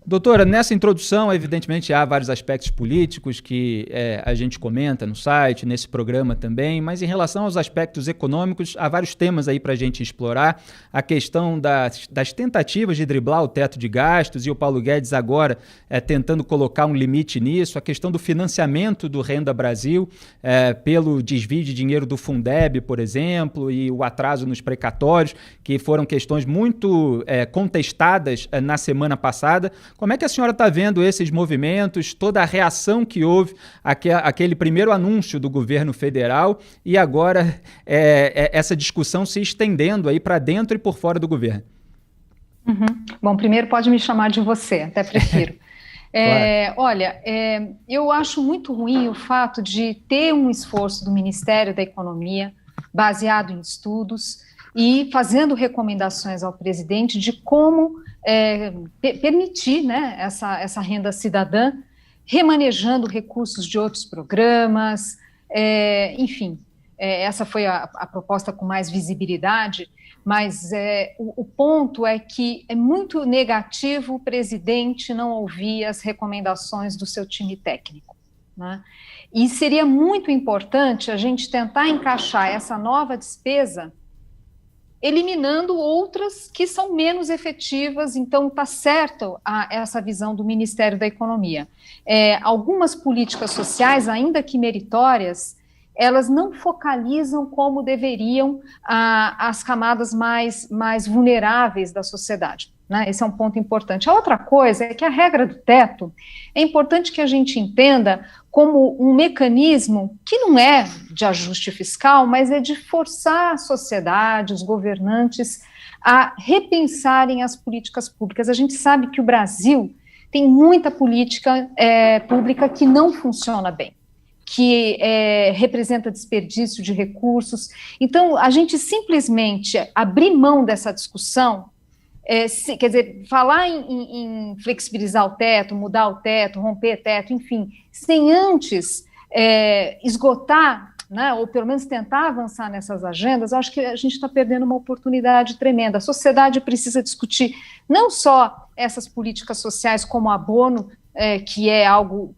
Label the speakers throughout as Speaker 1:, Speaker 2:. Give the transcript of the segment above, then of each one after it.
Speaker 1: Doutora, nessa introdução, evidentemente, há vários aspectos políticos que a gente comenta no site, nesse programa também, mas em relação aos aspectos econômicos, há vários temas aí para a gente explorar. A questão das tentativas de driblar o teto de gastos e o Paulo Guedes agora tentando colocar um limite nisso, a questão do financiamento do Renda Brasil pelo desvio de dinheiro do Fundeb, por exemplo, e o atraso nos precatórios, que foram questões muito contestadas na semana passada. Como é que a senhora está vendo esses movimentos, toda a reação que houve àquele primeiro anúncio do governo federal e agora essa discussão se estendendo aí para dentro e por fora do governo?
Speaker 2: Uhum. Bom, primeiro pode me chamar de você, até prefiro.
Speaker 1: Claro.
Speaker 2: Olha, eu acho muito ruim o fato de ter um esforço do Ministério da Economia baseado em estudos e fazendo recomendações ao presidente de como permitir, né, essa renda cidadã, remanejando recursos de outros programas, enfim, essa foi a proposta com mais visibilidade, mas o ponto é que é muito negativo o presidente não ouvir as recomendações do seu time técnico, né? E seria muito importante a gente tentar encaixar essa nova despesa eliminando outras que são menos efetivas. Então está certo essa visão do Ministério da Economia. Algumas políticas sociais, ainda que meritórias, elas não focalizam como deveriam as camadas mais vulneráveis da sociedade, né? Esse é um ponto importante. A outra coisa é que a regra do teto é importante que a gente entenda como um mecanismo que não é de ajuste fiscal, mas é de forçar a sociedade, os governantes, a repensarem as políticas públicas. A gente sabe que o Brasil tem muita política pública que não funciona bem, que representa desperdício de recursos. Então, a gente simplesmente abrir mão dessa discussão, quer dizer, falar em flexibilizar o teto, mudar o teto, romper teto, enfim, sem antes esgotar, né, ou pelo menos tentar avançar nessas agendas, acho que a gente está perdendo uma oportunidade tremenda. A sociedade precisa discutir não só essas políticas sociais como abono, que é algo...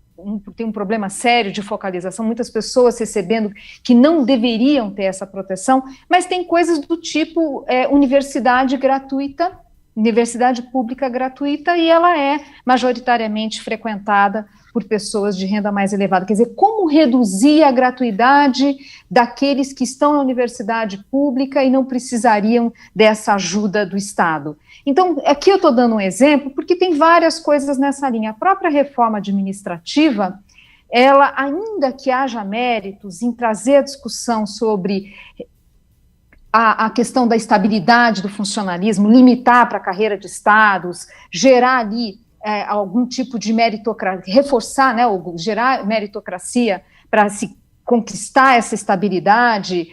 Speaker 2: tem um problema sério de focalização, muitas pessoas recebendo que não deveriam ter essa proteção, mas tem coisas do tipo universidade gratuita, universidade pública gratuita, e ela é majoritariamente frequentada por pessoas de renda mais elevada. Quer dizer, como reduzir a gratuidade daqueles que estão na universidade pública e não precisariam dessa ajuda do Estado? Então, aqui eu estou dando um exemplo, porque tem várias coisas nessa linha. A própria reforma administrativa, ela, ainda que haja méritos em trazer a discussão sobre a questão da estabilidade do funcionalismo, limitar para a carreira de estados, gerar ali algum tipo de meritocracia, reforçar, né, ou gerar meritocracia para se conquistar essa estabilidade.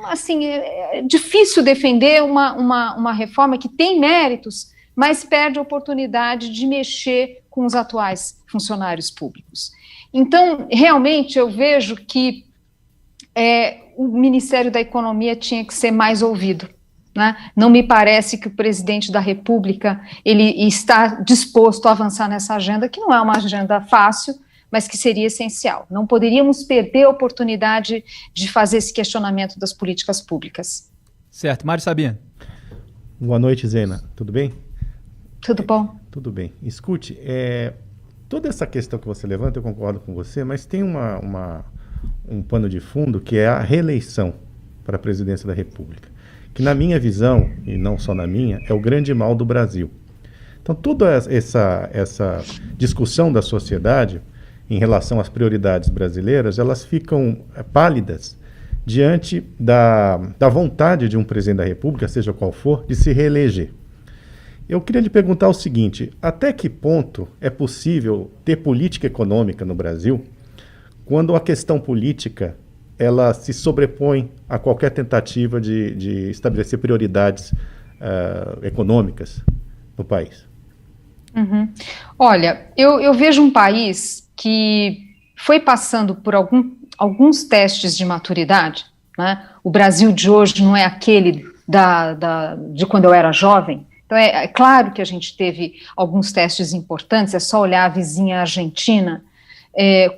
Speaker 2: Assim, é difícil defender uma reforma que tem méritos, mas perde a oportunidade de mexer com os atuais funcionários públicos. Então, realmente, eu vejo que o Ministério da Economia tinha que ser mais ouvido, né? Não me parece que o presidente da República ele está disposto a avançar nessa agenda, que não é uma agenda fácil, mas que seria essencial. Não poderíamos perder a oportunidade de fazer esse questionamento das políticas públicas.
Speaker 1: Certo. Mário Sabino.
Speaker 3: Boa noite, Zena. Tudo bem?
Speaker 2: Tudo bom?
Speaker 3: Tudo bem. Escute, toda essa questão que você levanta, eu concordo com você, mas tem um pano de fundo que é a reeleição para a presidência da República, que na minha visão, e não só na minha, é o grande mal do Brasil. Então toda essa discussão da sociedade em relação às prioridades brasileiras, elas ficam pálidas diante da vontade de um presidente da República, seja qual for, de se reeleger. Eu queria lhe perguntar o seguinte: até que ponto é possível ter política econômica no Brasil quando a questão política ela se sobrepõe a qualquer tentativa de estabelecer prioridades econômicas no país?
Speaker 2: Uhum. Olha, eu vejo um país que foi passando por alguns testes de maturidade, né? O Brasil de hoje não é aquele de quando eu era jovem, Então, é claro que a gente teve alguns testes importantes, é só olhar a vizinha Argentina,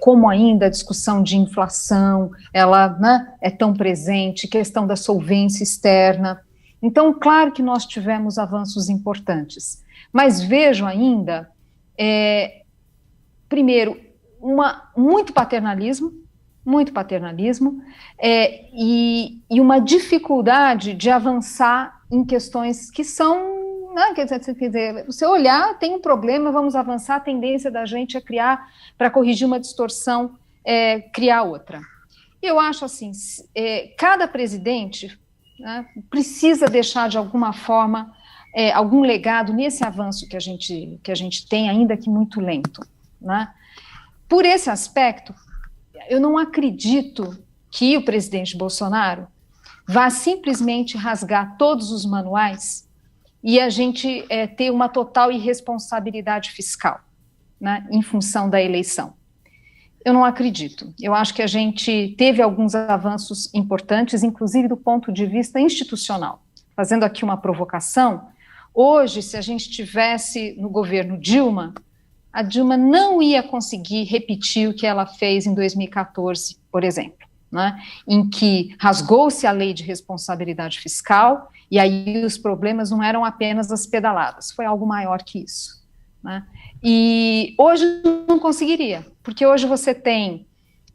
Speaker 2: como ainda a discussão de inflação, ela, né, é tão presente, questão da solvência externa. Então, claro que nós tivemos avanços importantes, mas vejo ainda, primeiro, muito paternalismo, e uma dificuldade de avançar em questões que são, né, quer dizer, você olhar, tem um problema, vamos avançar, a tendência da gente é criar, para corrigir uma distorção, criar outra. Eu acho assim, cada presidente, né, precisa deixar de alguma forma algum legado nesse avanço que a gente tem, ainda que muito lento, né? Por esse aspecto, eu não acredito que o presidente Bolsonaro vá simplesmente rasgar todos os manuais e a gente ter uma total irresponsabilidade fiscal, né, em função da eleição. Eu não acredito. Eu acho que a gente teve alguns avanços importantes, inclusive do ponto de vista institucional. Fazendo aqui uma provocação, hoje, se a gente tivesse no governo Dilma, a Dilma não ia conseguir repetir o que ela fez em 2014, por exemplo, né, em que rasgou-se a lei de responsabilidade fiscal e aí os problemas não eram apenas as pedaladas, foi algo maior que isso, né? E hoje não conseguiria, porque hoje você tem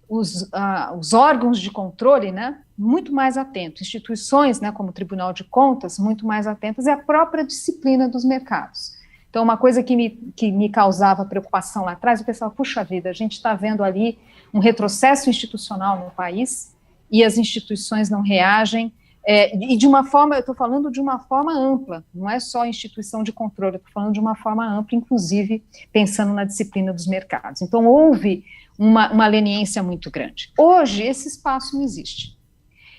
Speaker 2: os órgãos de controle, né, muito mais atentos, instituições, né, como o Tribunal de Contas, muito mais atentas, e a própria disciplina dos mercados. Então, uma coisa que me causava preocupação lá atrás, eu pensava, puxa vida, a gente está vendo ali um retrocesso institucional no país e as instituições não reagem, e de uma forma, eu estou falando de uma forma ampla, não é só instituição de controle, eu estou falando de uma forma ampla, inclusive pensando na disciplina dos mercados. Então, houve uma leniência muito grande. Hoje, esse espaço não existe.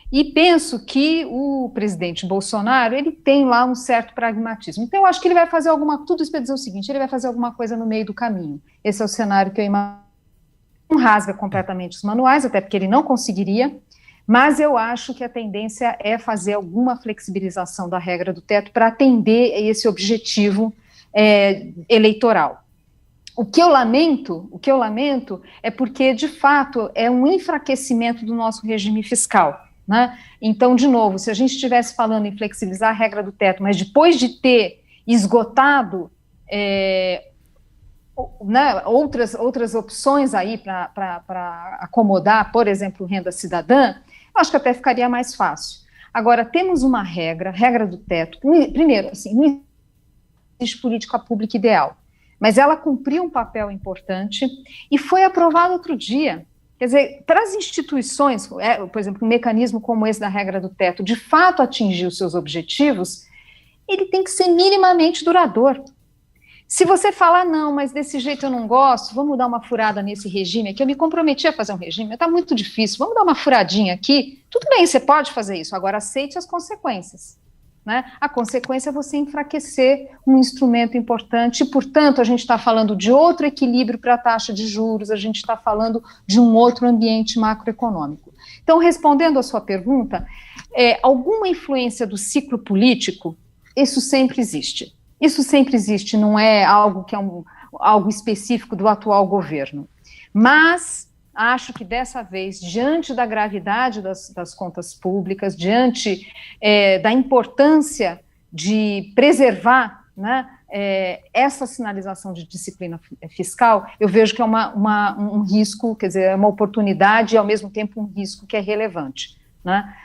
Speaker 2: E penso que o presidente Bolsonaro, ele tem lá um certo pragmatismo. Então, eu acho que ele vai fazer tudo isso para dizer o seguinte, ele vai fazer alguma coisa no meio do caminho. Esse é o cenário que eu imagino. Não rasga completamente os manuais, até porque ele não conseguiria, mas eu acho que a tendência é fazer alguma flexibilização da regra do teto para atender esse objetivo eleitoral. O que eu lamento é porque, de fato, é um enfraquecimento do nosso regime fiscal, né? Então, de novo, se a gente estivesse falando em flexibilizar a regra do teto, mas depois de ter esgotado né, outras opções aí para acomodar, por exemplo, renda cidadã, eu acho que até ficaria mais fácil. Agora, temos uma regra do teto. Primeiro, assim, não existe política pública ideal, mas ela cumpriu um papel importante e foi aprovada outro dia. Quer dizer, para as instituições, por exemplo, um mecanismo como esse da regra do teto, de fato atingir os seus objetivos, ele tem que ser minimamente duradouro. Se você falar, não, mas desse jeito eu não gosto, vamos dar uma furada nesse regime aqui, eu me comprometi a fazer um regime, está muito difícil, vamos dar uma furadinha aqui, tudo bem, você pode fazer isso, agora aceite as consequências, né? A consequência é você enfraquecer um instrumento importante, e, portanto, a gente está falando de outro equilíbrio para a taxa de juros, a gente está falando de um outro ambiente macroeconômico. Então, respondendo à sua pergunta, alguma influência do ciclo político, isso sempre existe. Isso sempre existe, não é algo que é algo específico do atual governo. Mas acho que dessa vez, diante da gravidade das contas públicas, diante da importância de preservar, né, essa sinalização de disciplina fiscal, eu vejo que é um risco, quer dizer, é uma oportunidade e ao mesmo tempo um risco que é relevante, né?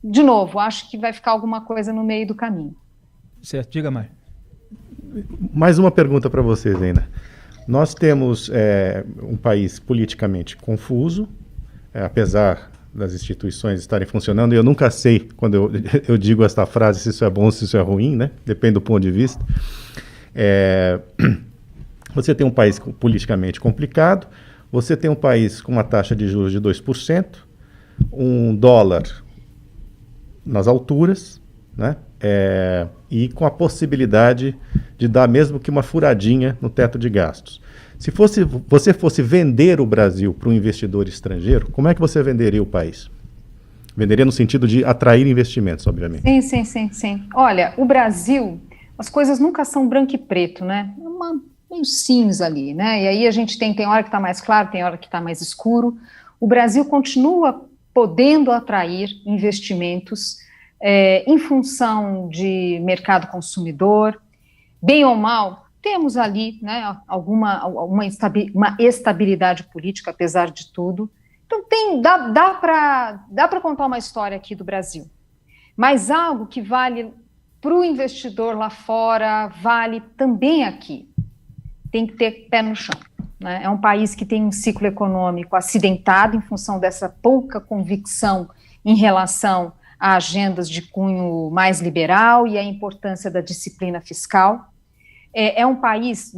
Speaker 2: De novo, acho que vai ficar alguma coisa no meio do caminho.
Speaker 1: Certo, diga mais.
Speaker 3: Mais uma pergunta para vocês ainda. Nós temos um país politicamente confuso, apesar das instituições estarem funcionando, e eu nunca sei, quando eu digo esta frase, se isso é bom ou se isso é ruim, né? Depende do ponto de vista. Você tem um país politicamente complicado, você tem um país com uma taxa de juros de 2%, um dólar nas alturas, né? E com a possibilidade de dar mesmo que uma furadinha no teto de gastos. Se você fosse vender o Brasil para um investidor estrangeiro, como é que você venderia o país? Venderia no sentido de atrair investimentos, obviamente.
Speaker 2: Sim. Olha, o Brasil as coisas nunca são branco e preto, né? É meio cinza ali, né? E aí a gente tem hora que está mais claro, tem hora que está mais escuro. O Brasil continua podendo atrair investimentos em função de mercado consumidor, bem ou mal, temos ali, né, uma estabilidade política, apesar de tudo. Então dá para contar uma história aqui do Brasil, mas algo que vale para o investidor lá fora, vale também aqui. Tem que ter pé no chão, né? É um país que tem um ciclo econômico acidentado em função dessa pouca convicção em relação a agendas de cunho mais liberal e a importância da disciplina fiscal. É um país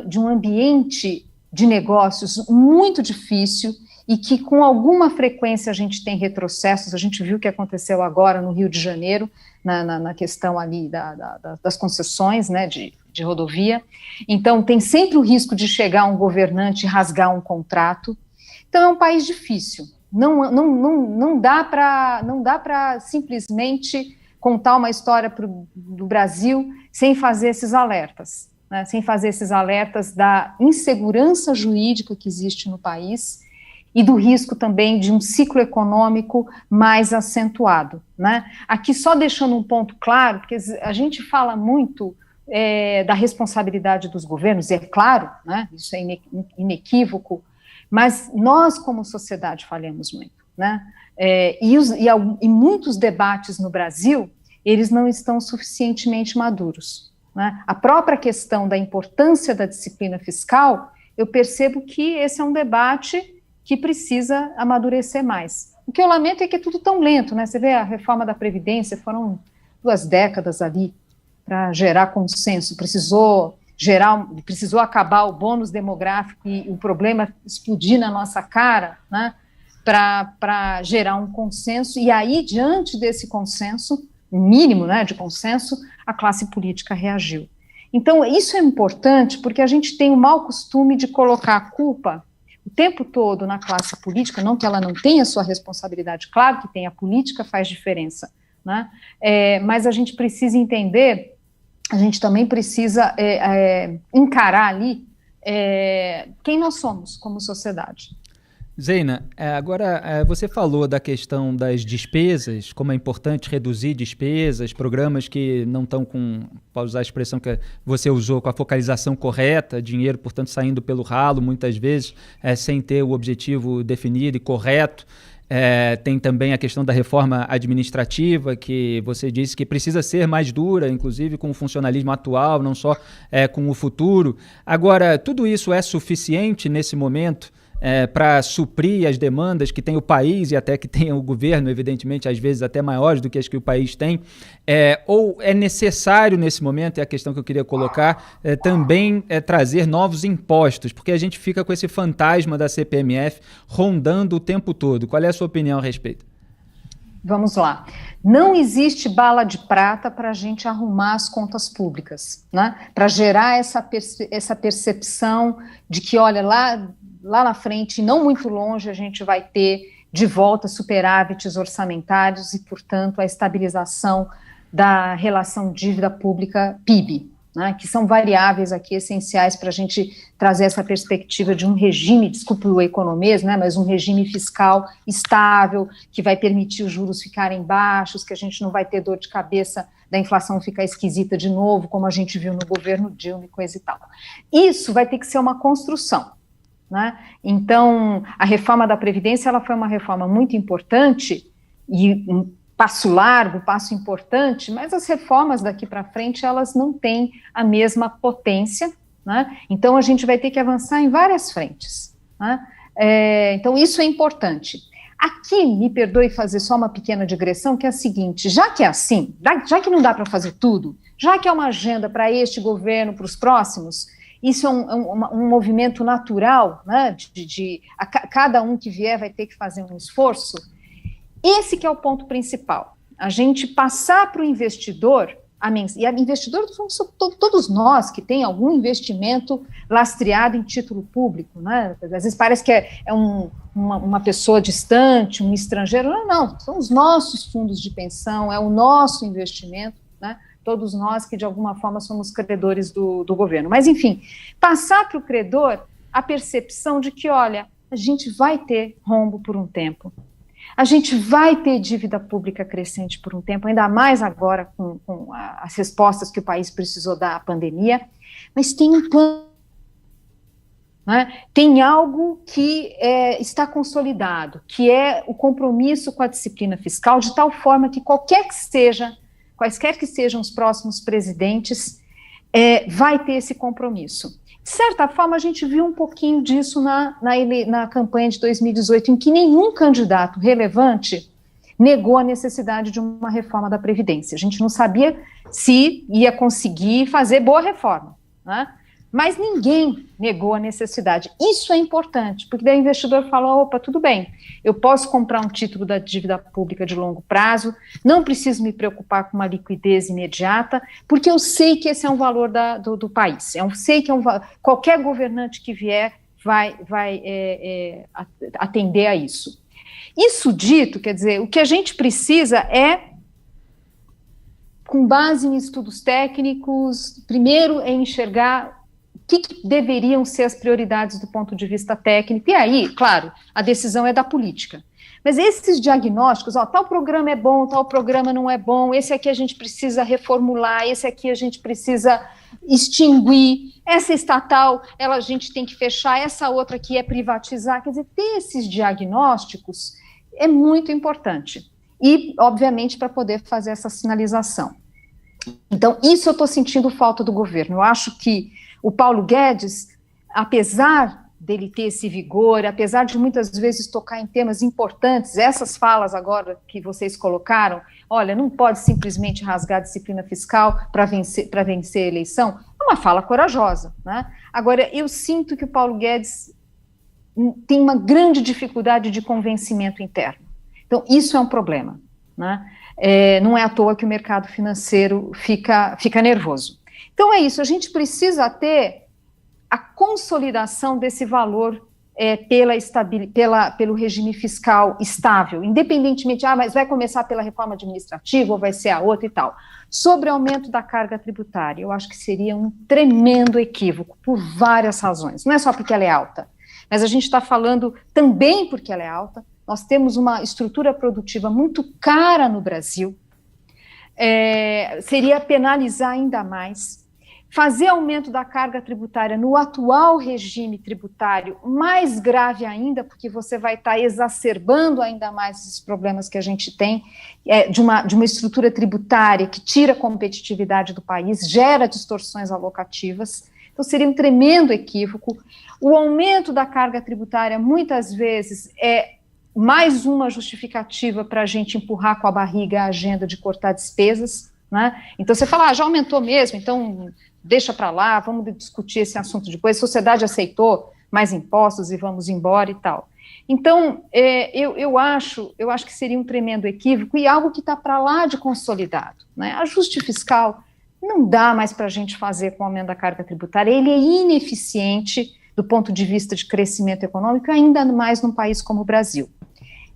Speaker 2: de um ambiente de negócios muito difícil e que com alguma frequência a gente tem retrocessos. A gente viu o que aconteceu agora no Rio de Janeiro, na questão ali das concessões, né, de rodovia. Então tem sempre o risco de chegar um governante e rasgar um contrato. Então é um país difícil. Não dá para simplesmente contar uma história do Brasil sem fazer esses alertas, né? Sem fazer esses alertas da insegurança jurídica que existe no país e do risco também de um ciclo econômico mais acentuado, né? Aqui só deixando um ponto claro, porque a gente fala muito da responsabilidade dos governos, e é claro, né? Isso é inequívoco, mas nós, como sociedade, falhamos muito, né? E muitos debates no Brasil, eles não estão suficientemente maduros, né? A própria questão da importância da disciplina fiscal, eu percebo que esse é um debate que precisa amadurecer mais. O que eu lamento é que é tudo tão lento, né? Você vê a reforma da Previdência, foram 2 décadas ali para gerar consenso, precisou acabar o bônus demográfico e o problema explodir na nossa cara, né, para gerar um consenso, e aí, diante desse consenso, mínimo, né, de consenso, a classe política reagiu. Então, isso é importante, porque a gente tem o mau costume de colocar a culpa o tempo todo na classe política, não que ela não tenha sua responsabilidade, claro que tem, a política faz diferença, né, mas a gente precisa entender, a gente também precisa encarar ali quem nós somos como sociedade.
Speaker 1: Zeina, agora você falou da questão das despesas, como é importante reduzir despesas, programas que não estão para usar a expressão que você usou, com a focalização correta, dinheiro, portanto, saindo pelo ralo, muitas vezes, sem ter o objetivo definido e correto. Tem também a questão da reforma administrativa, que você disse que precisa ser mais dura, inclusive com o funcionalismo atual, não só com o futuro. Agora, tudo isso é suficiente nesse momento para suprir as demandas que tem o país e até que tem o governo, evidentemente, às vezes até maiores do que as que o país tem? Ou é necessário nesse momento, é a questão que eu queria colocar, também trazer novos impostos, porque a gente fica com esse fantasma da CPMF rondando o tempo todo. Qual é a sua opinião a respeito?
Speaker 2: Vamos lá. Não existe bala de prata para a gente arrumar as contas públicas, né? Para gerar essa percepção de que, olha, lá na frente, não muito longe, a gente vai ter de volta superávites orçamentários e, portanto, a estabilização da relação dívida pública-PIB, né, que são variáveis aqui essenciais para a gente trazer essa perspectiva de um regime, desculpe o economês, né, mas um regime fiscal estável, que vai permitir os juros ficarem baixos, que a gente não vai ter dor de cabeça da inflação ficar esquisita de novo, como a gente viu no governo Dilma e coisa e tal. Isso vai ter que ser uma construção, né? Então, a reforma da Previdência, ela foi uma reforma muito importante e um passo largo, passo importante, mas as reformas daqui para frente, elas não têm a mesma potência, né? Então, a gente vai ter que avançar em várias frentes, né? Então, isso é importante. Aqui, me perdoe fazer só uma pequena digressão, que é a seguinte: já que é assim, já que não dá para fazer tudo, já que é uma agenda para este governo, para os próximos, isso é um movimento natural, né, cada um que vier vai ter que fazer um esforço. Esse que é o ponto principal, a gente passar para o investidor, e investidor, todos nós que tem algum investimento lastreado em título público, né? Às vezes parece que é uma pessoa distante, um estrangeiro, não, são os nossos fundos de pensão, é o nosso investimento, né? todos nós que de alguma forma somos credores do governo. Mas, enfim, passar para o credor a percepção de que, olha, a gente vai ter rombo por um tempo, a gente vai ter dívida pública crescente por um tempo, ainda mais agora com as respostas que o país precisou dar à pandemia, mas tem um plano, né? Tem algo que está consolidado, que é o compromisso com a disciplina fiscal, de tal forma que quaisquer que sejam os próximos presidentes, vai ter esse compromisso. De certa forma, a gente viu um pouquinho disso na campanha de 2018, em que nenhum candidato relevante negou a necessidade de uma reforma da Previdência. A gente não sabia se ia conseguir fazer boa reforma, né? Mas ninguém negou a necessidade. Isso é importante, porque daí o investidor fala, opa, tudo bem, eu posso comprar um título da dívida pública de longo prazo, não preciso me preocupar com uma liquidez imediata, porque eu sei que esse é um valor do país. Eu sei que qualquer governante que vier vai atender a isso. Isso dito, quer dizer, o que a gente precisa com base em estudos técnicos, primeiro enxergar o que deveriam ser as prioridades do ponto de vista técnico, e aí, claro, a decisão é da política. Mas esses diagnósticos, tal programa é bom, tal programa não é bom, esse aqui a gente precisa reformular, esse aqui a gente precisa extinguir, essa estatal, a gente tem que fechar, essa outra aqui é privatizar, quer dizer, ter esses diagnósticos é muito importante. E, obviamente, para poder fazer essa sinalização. Então, isso eu estou sentindo falta do governo. Eu acho que o Paulo Guedes, apesar dele ter esse vigor, apesar de muitas vezes tocar em temas importantes, essas falas agora que vocês colocaram, olha, não pode simplesmente rasgar a disciplina fiscal para vencer a eleição, é uma fala corajosa, né? Agora, eu sinto que o Paulo Guedes tem uma grande dificuldade de convencimento interno. Então, isso é um problema, né? Não é à toa que o mercado financeiro fica nervoso. Então é isso, a gente precisa ter a consolidação desse valor pelo regime fiscal estável, independentemente, mas vai começar pela reforma administrativa ou vai ser a outra e tal. Sobre o aumento da carga tributária, eu acho que seria um tremendo equívoco, por várias razões. Não é só porque ela é alta, mas a gente está falando também porque ela é alta. Nós temos uma estrutura produtiva muito cara no Brasil, seria penalizar ainda mais. Fazer aumento da carga tributária no atual regime tributário, mais grave ainda, porque você vai estar exacerbando ainda mais esses problemas que a gente tem, de uma estrutura tributária que tira a competitividade do país, gera distorções alocativas. Então, seria um tremendo equívoco. O aumento da carga tributária, muitas vezes, é mais uma justificativa para a gente empurrar com a barriga a agenda de cortar despesas, né? Então, você fala, já aumentou mesmo, então deixa para lá, vamos discutir esse assunto depois, a sociedade aceitou mais impostos e vamos embora e tal. Então, eu acho que seria um tremendo equívoco e algo que está para lá de consolidado, né? Ajuste fiscal não dá mais para a gente fazer com o aumento da carga tributária, ele é ineficiente do ponto de vista de crescimento econômico, ainda mais num país como o Brasil.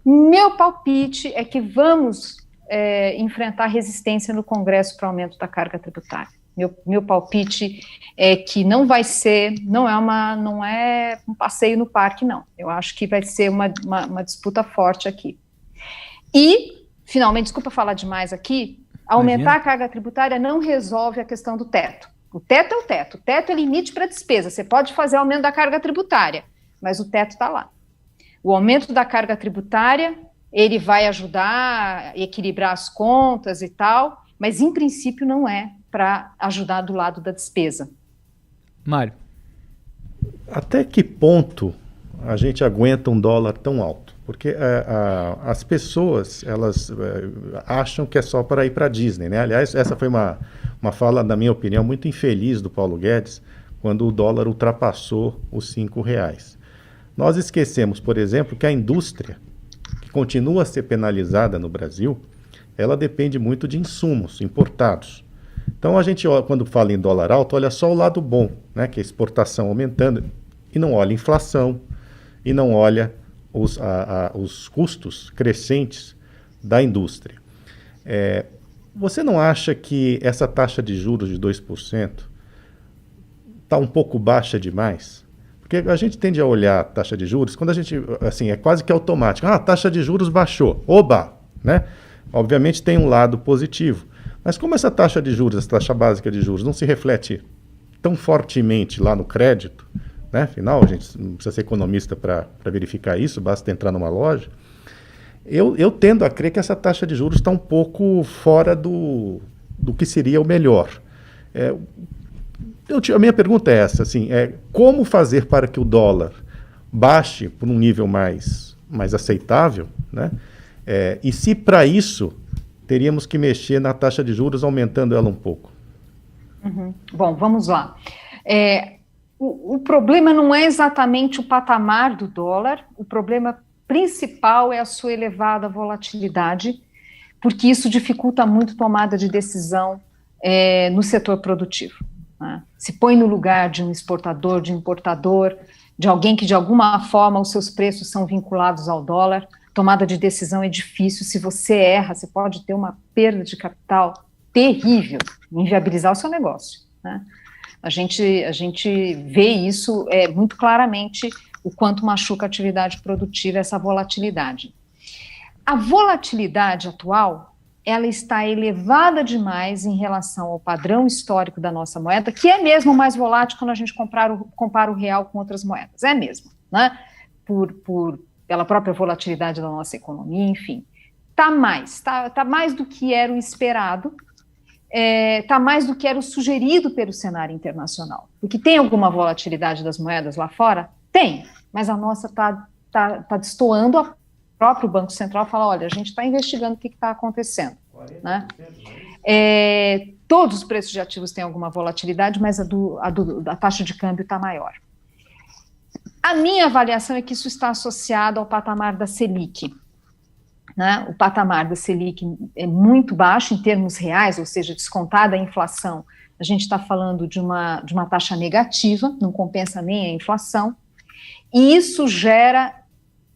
Speaker 2: Meu palpite é que vamos enfrentar resistência no Congresso para o aumento da carga tributária. Meu palpite é que não vai ser, não é um passeio no parque, não. Eu acho que vai ser uma disputa forte aqui. E, finalmente, desculpa falar demais aqui, aumentar a carga tributária não resolve a questão do teto. O teto é o teto. O teto é limite para despesa. Você pode fazer aumento da carga tributária, mas o teto está lá. O aumento da carga tributária, ele vai ajudar a equilibrar as contas e tal, mas, em princípio, não é para ajudar do lado da despesa.
Speaker 1: Mário.
Speaker 3: Até que ponto a gente aguenta um dólar tão alto? Porque as pessoas, elas acham que é só para ir para a Disney, né? Aliás, essa foi uma fala, na minha opinião, muito infeliz do Paulo Guedes, quando o dólar ultrapassou os R$5. Nós esquecemos, por exemplo, que a indústria, que continua a ser penalizada no Brasil, ela depende muito de insumos importados. Então, a gente, quando fala em dólar alto, olha só o lado bom, né, que é a exportação aumentando, e não olha a inflação, e não olha os custos crescentes da indústria. Você não acha que essa taxa de juros de 2% está um pouco baixa demais? Porque a gente tende a olhar a taxa de juros, quando a gente, assim, é quase que automático. A taxa de juros baixou. Oba! Né? Obviamente tem um lado positivo. Mas como essa taxa de juros, essa taxa básica de juros, não se reflete tão fortemente lá no crédito, né? Afinal, a gente não precisa ser economista para verificar isso, basta entrar numa loja. Eu tendo a crer que essa taxa de juros está um pouco fora do que seria o melhor. A minha pergunta é essa, assim, como fazer para que o dólar baixe por um nível mais aceitável, né? E se para isso teríamos que mexer na taxa de juros, aumentando ela um pouco?
Speaker 2: Uhum. Bom, vamos lá. O problema não é exatamente o patamar do dólar, o problema principal é a sua elevada volatilidade, porque isso dificulta muito a tomada de decisão no setor produtivo. Né? Se põe no lugar de um exportador, de um importador, de alguém que de alguma forma os seus preços são vinculados ao dólar, tomada de decisão é difícil. Se você erra, você pode ter uma perda de capital terrível, inviabilizar o seu negócio. Né? A gente vê isso muito claramente, o quanto machuca a atividade produtiva, essa volatilidade. A volatilidade atual, ela está elevada demais em relação ao padrão histórico da nossa moeda, que é mesmo mais volátil quando a gente compara o real com outras moedas, é mesmo, né? Pela própria volatilidade da nossa economia, enfim. Tá mais do que era o esperado, tá mais do que era o sugerido pelo cenário internacional. Porque tem alguma volatilidade das moedas lá fora? Tem, mas a nossa tá destoando. A próprio Banco Central fala, olha, a gente está investigando o que está acontecendo. Né? Todos os preços de ativos têm alguma volatilidade, mas a taxa de câmbio está maior. A minha avaliação é que isso está associado ao patamar da Selic. Né? O patamar da Selic é muito baixo em termos reais, ou seja, descontada a inflação. A gente está falando de uma taxa negativa, não compensa nem a inflação, e isso gera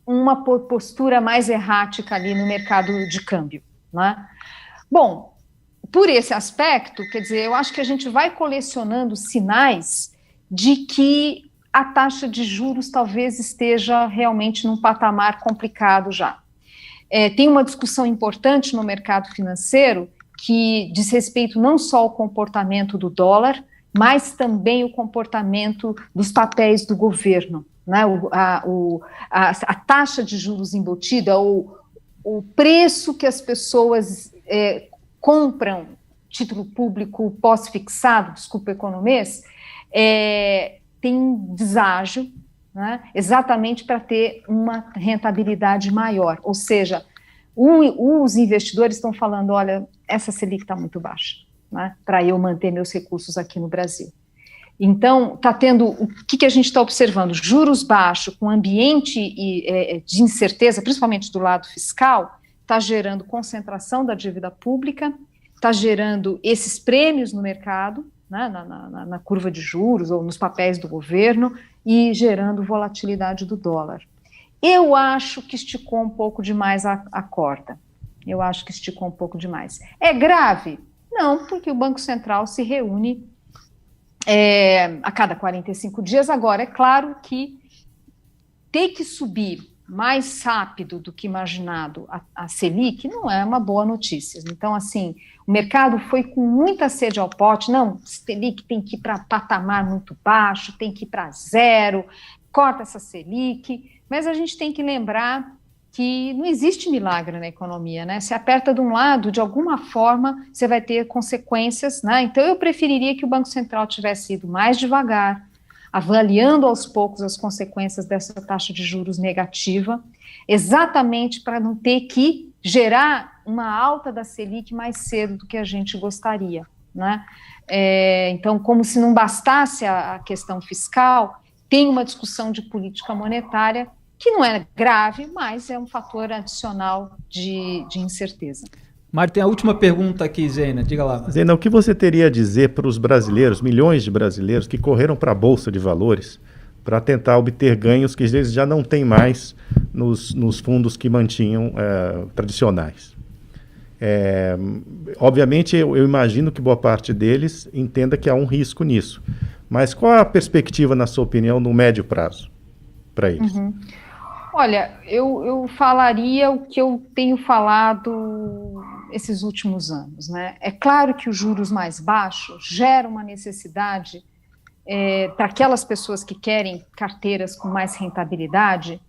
Speaker 2: uma postura mais errática ali no mercado de câmbio. Né? Bom, por esse aspecto, quer dizer, eu acho que a gente vai colecionando sinais de que a taxa de juros talvez esteja realmente num patamar complicado já. Tem uma discussão importante no mercado financeiro que diz respeito não só ao comportamento do dólar, mas também o comportamento dos papéis do governo. Né? A taxa de juros embutida, ou o preço que as pessoas compram título público pós-fixado, desculpa o economês, tem um deságio, né, exatamente para ter uma rentabilidade maior. Ou seja, os investidores estão falando, olha, essa Selic está muito baixa, né, para eu manter meus recursos aqui no Brasil. Então, está tendo, o que a gente está observando? Juros baixos, com ambiente de incerteza, principalmente do lado fiscal, está gerando concentração da dívida pública, está gerando esses prêmios no mercado, né, na curva de juros ou nos papéis do governo, e gerando volatilidade do dólar. Eu acho que esticou um pouco demais a corda. Eu acho que esticou um pouco demais. É grave? Não, porque o Banco Central se reúne a cada 45 dias. Agora, é claro que ter que subir mais rápido do que imaginado a Selic não é uma boa notícia. Então, assim, o mercado foi com muita sede ao pote, não, Selic tem que ir para patamar muito baixo, tem que ir para zero, corta essa Selic, mas a gente tem que lembrar que não existe milagre na economia, né? Se aperta de um lado, de alguma forma, você vai ter consequências, né? Então, eu preferiria que o Banco Central tivesse ido mais devagar, avaliando aos poucos as consequências dessa taxa de juros negativa, exatamente para não ter que gerar uma alta da Selic mais cedo do que a gente gostaria, né? Então, como se não bastasse a questão fiscal, tem uma discussão de política monetária que não é grave, mas é um fator adicional de incerteza.
Speaker 1: Mário, tem a última pergunta aqui, Zena. Diga lá.
Speaker 3: Zena, o que você teria a dizer para os brasileiros, milhões de brasileiros que correram para a Bolsa de Valores para tentar obter ganhos que às vezes já não tem mais nos fundos que mantinham tradicionais? Obviamente, eu imagino que boa parte deles entenda que há um risco nisso. Mas qual a perspectiva, na sua opinião, no médio prazo para eles?
Speaker 2: Olha, eu falaria o que eu tenho falado esses últimos anos, né? É claro que os juros mais baixos geram uma necessidade para aquelas pessoas que querem carteiras com mais rentabilidade,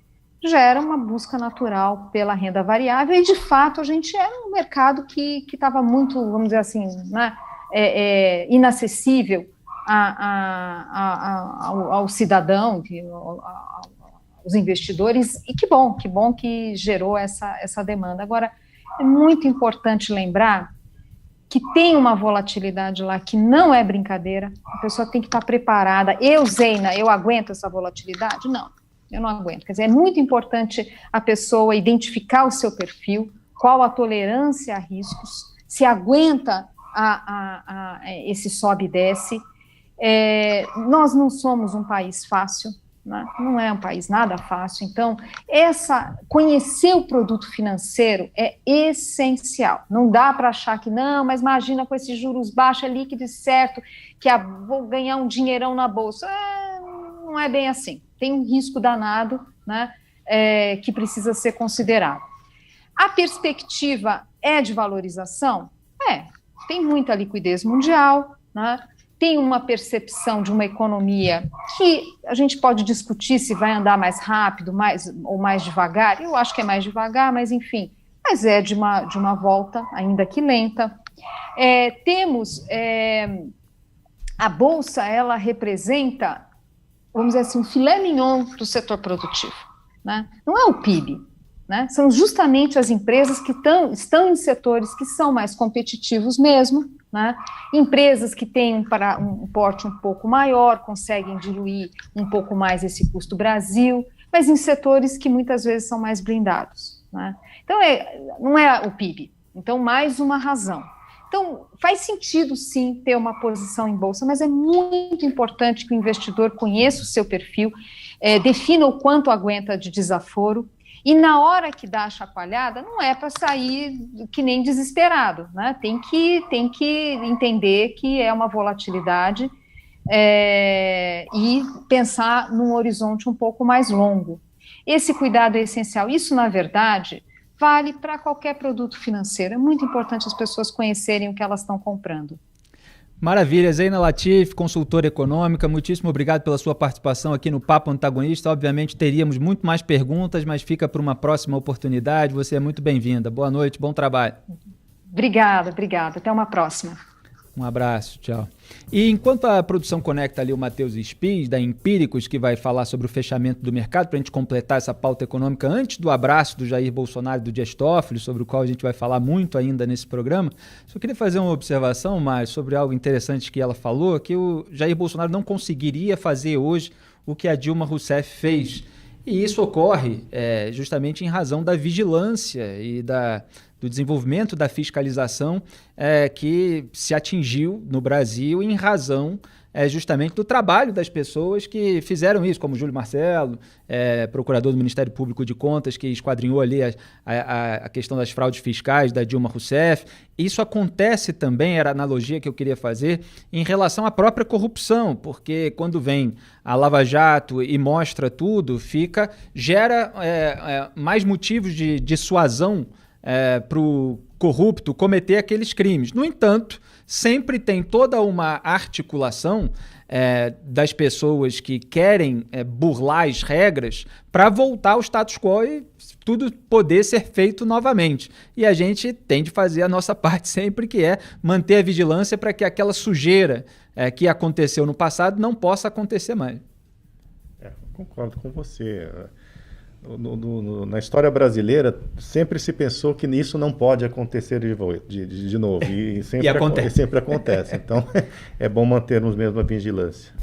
Speaker 2: gera uma busca natural pela renda variável, e de fato a gente era um mercado que estava muito, vamos dizer assim, né, inacessível ao cidadão, aos investidores, e que bom que gerou essa demanda. Agora, é muito importante lembrar que tem uma volatilidade lá que não é brincadeira, a pessoa tem que estar preparada. Zeina, eu aguento essa volatilidade? Não, eu não aguento. Quer dizer, é muito importante a pessoa identificar o seu perfil, qual a tolerância a riscos, se aguenta esse sobe e desce. Nós não somos um país fácil, né? Não é um país nada fácil, então conhecer o produto financeiro é essencial. Não dá para achar que não, mas imagina com esses juros baixos, é líquido e certo, que vou ganhar um dinheirão na bolsa. Não é bem assim, tem um risco danado, né, que precisa ser considerado. A perspectiva é de valorização? Tem muita liquidez mundial, né? Tem uma percepção de uma economia que a gente pode discutir se vai andar mais rápido ou mais devagar. Eu acho que é mais devagar, mas enfim, mas é de uma volta, ainda que lenta. Temos a Bolsa, ela representa, vamos dizer assim, um filé mignon do setor produtivo, né? Não é o PIB, né? São justamente as empresas que estão em setores que são mais competitivos mesmo, né? Empresas que têm um porte um pouco maior, conseguem diluir um pouco mais esse custo Brasil, mas em setores que muitas vezes são mais blindados, né? Então, não é o PIB. Então, mais uma razão. Então, faz sentido, sim, ter uma posição em bolsa, mas é muito importante que o investidor conheça o seu perfil, defina o quanto aguenta de desaforo, e na hora que dá a chacoalhada, não é para sair que nem desesperado, né? Tem que entender que é uma volatilidade e pensar num horizonte um pouco mais longo. Esse cuidado é essencial. Isso, na verdade, vale para qualquer produto financeiro. É muito importante as pessoas conhecerem o que elas estão comprando.
Speaker 1: Maravilha, Zeina Latif, consultora econômica, muitíssimo obrigado pela sua participação aqui no Papo Antagonista. Obviamente teríamos muito mais perguntas, mas fica para uma próxima oportunidade. Você é muito bem-vinda. Boa noite, bom trabalho.
Speaker 2: Obrigada. Até uma próxima.
Speaker 1: Um abraço, tchau. E enquanto a produção conecta ali o Matheus Spies, da Empíricos, que vai falar sobre o fechamento do mercado, para a gente completar essa pauta econômica antes do abraço do Jair Bolsonaro e do Dias Toffoli, sobre o qual a gente vai falar muito ainda nesse programa, só queria fazer uma observação, Mário, sobre algo interessante que ela falou, que o Jair Bolsonaro não conseguiria fazer hoje o que a Dilma Rousseff fez. E isso ocorre justamente em razão da vigilância e do desenvolvimento da fiscalização que se atingiu no Brasil em razão justamente do trabalho das pessoas que fizeram isso, como Júlio Marcelo, procurador do Ministério Público de Contas, que esquadrinhou ali a questão das fraudes fiscais da Dilma Rousseff. Isso acontece também, era a analogia que eu queria fazer, em relação à própria corrupção, porque quando vem a Lava Jato e mostra tudo, gera mais motivos de dissuasão para o corrupto cometer aqueles crimes. No entanto, sempre tem toda uma articulação das pessoas que querem burlar as regras para voltar ao status quo e tudo poder ser feito novamente. E a gente tem de fazer a nossa parte sempre, que é manter a vigilância para que aquela sujeira que aconteceu no passado não possa acontecer mais.
Speaker 3: Concordo com você. Na história brasileira, sempre se pensou que isso não pode acontecer de novo. E sempre acontece. Então, é bom mantermos mesmo a vigilância.